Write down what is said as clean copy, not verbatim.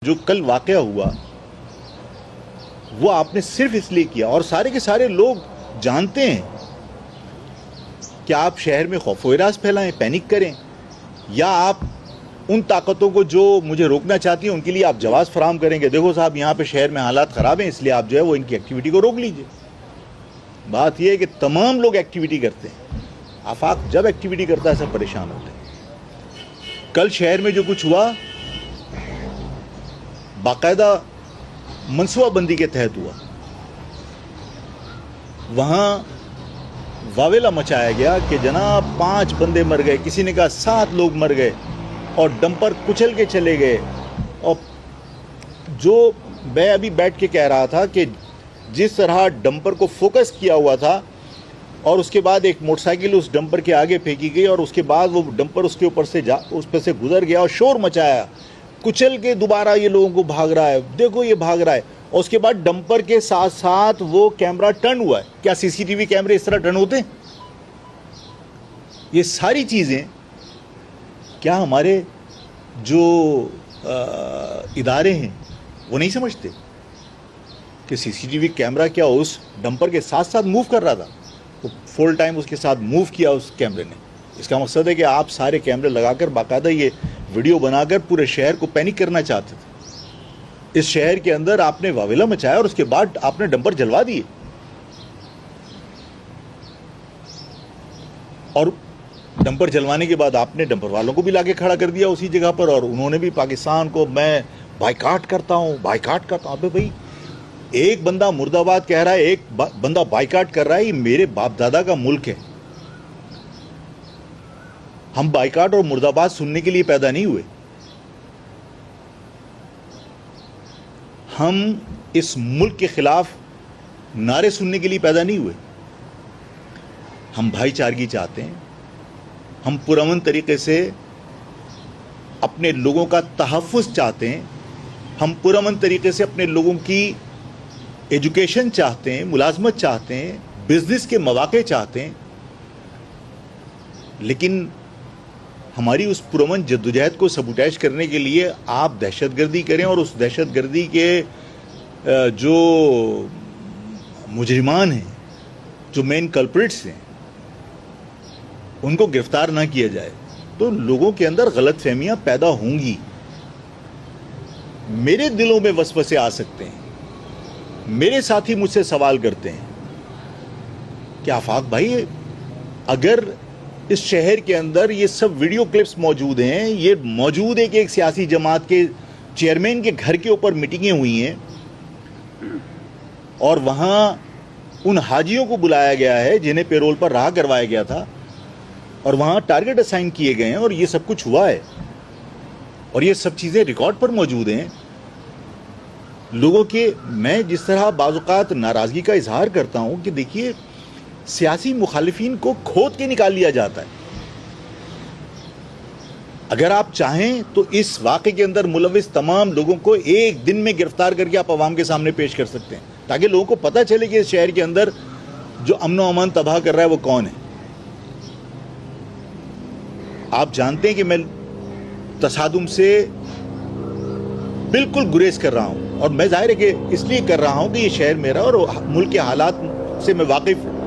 جو کل واقعہ ہوا وہ آپ نے صرف اس لیے کیا، اور سارے کے سارے لوگ جانتے ہیں کہ آپ شہر میں خوف و ہراس پھیلائیں، پینک کریں، یا آپ ان طاقتوں کو جو مجھے روکنا چاہتی ہیں ان کے لیے آپ جواز فراہم کریں گے دیکھو صاحب یہاں پہ شہر میں حالات خراب ہیں اس لیے آپ جو ہے وہ ان کی ایکٹیویٹی کو روک لیجئے۔ بات یہ ہے کہ تمام لوگ ایکٹیویٹی کرتے ہیں، آفاق جب ایکٹیویٹی کرتا ہے سب پریشان ہوتے ہیں۔ کل شہر میں جو کچھ ہوا باقاعدہ منصوبہ بندی کے تحت ہوا، وہاں واویلا مچایا گیا کہ جناب 5 بندے مر گئے، کسی نے کہا 7 لوگ مر گئے، اور ڈمپر کچل کے چلے گئے۔ اور جو میں ابھی بیٹھ کے کہہ رہا تھا کہ جس طرح ڈمپر کو فوکس کیا ہوا تھا اور اس کے بعد ایک موٹر سائیکل اس ڈمپر کے آگے پھینکی گئی اور اس کے بعد وہ ڈمپر اس کے اوپر سے اس پہ سے گزر گیا اور شور مچایا، کچل کے دوبارہ یہ لوگوں کو بھاگ رہا ہے، دیکھو یہ بھاگ رہا ہے، اور اس کے بعد ڈمپر کے ساتھ ساتھ وہ کیمرہ ٹرن ہوا ہے۔ کیا سی سی ٹی وی کیمرے اس طرح ٹرن ہوتے ہیں؟ یہ ساری چیزیں کیا ہمارے جو ادارے ہیں وہ نہیں سمجھتے کہ سی سی ٹی وی کیمرہ کیا اس ڈمپر کے ساتھ ساتھ موو کر رہا تھا، وہ فل ٹائم اس کے ساتھ موو کیا اس کیمرے نے۔ اس کا مقصد ہے کہ آپ سارے کیمرے لگا کر باقاعدہ یہ ویڈیو بنا کر پورے شہر کو پینک کرنا چاہتے تھے۔ اس شہر کے اندر آپ نے واویلا مچایا اور اس کے بعد آپ نے ڈمپر جلوا دیے، اور ڈمپر جلوانے کے بعد آپ نے ڈمپر والوں کو بھی لا کے کھڑا کر دیا اسی جگہ پر، اور انہوں نے بھی پاکستان کو میں بائیکاٹ کرتا ہوں بائیکاٹ کرتا ہوں۔ ابے بھائی ایک بندہ مرد آباد کہہ رہا ہے، ایک بندہ بائیکاٹ کر رہا ہے، یہ میرے باپ دادا کا ملک ہے۔ ہم بائیکاٹ اور مرد آباد سننے کے لیے پیدا نہیں ہوئے، ہم اس ملک کے خلاف نعرے سننے کے لیے پیدا نہیں ہوئے۔ ہم بھائی چارگی چاہتے ہیں، ہم پرامن طریقے سے اپنے لوگوں کا تحفظ چاہتے ہیں، ہم پرامن طریقے سے اپنے لوگوں کی ایجوکیشن چاہتے ہیں، ملازمت چاہتے ہیں، بزنس کے مواقع چاہتے ہیں، لیکن ہماری اس پرامن جدوجہد کو سبوٹیج کرنے کے لیے آپ دہشت گردی کریں، اور اس دہشت گردی کے جو مجرمان ہیں، جو مین کلپریٹس ہیں، ان کو گرفتار نہ کیا جائے تو لوگوں کے اندر غلط فہمیاں پیدا ہوں گی، میرے دلوں میں وسوسے آ سکتے ہیں۔ میرے ساتھی مجھ سے سوال کرتے ہیں کہ آفاق بھائی اگر اس شہر کے اندر یہ سب ویڈیو کلپس موجود ہیں، یہ موجود ہے کہ ایک سیاسی جماعت کے چیئرمین کے گھر کے اوپر میٹنگیں ہوئی ہیں اور وہاں ان حاجیوں کو بلایا گیا ہے جنہیں پیرول پر رہا کروایا گیا تھا، اور وہاں ٹارگٹ اسائن کیے گئے ہیں، اور یہ سب کچھ ہوا ہے اور یہ سب چیزیں ریکارڈ پر موجود ہیں لوگوں کے۔ میں جس طرح بعض اوقات ناراضگی کا اظہار کرتا ہوں کہ دیکھیے سیاسی مخالفین کو کھود کے نکال لیا جاتا ہے۔ اگر آپ چاہیں تو اس واقعے کے اندر ملوث تمام لوگوں کو ایک دن میں گرفتار کر کے آپ عوام کے سامنے پیش کر سکتے ہیں، تاکہ لوگوں کو پتہ چلے کہ اس شہر کے اندر جو امن و امان تباہ کر رہا ہے وہ کون ہے۔ آپ جانتے ہیں کہ میں تصادم سے بالکل گریز کر رہا ہوں، اور میں ظاہر ہے کہ اس لیے کر رہا ہوں کہ یہ شہر میرا اور ملک کے حالات سے میں واقف ہوں۔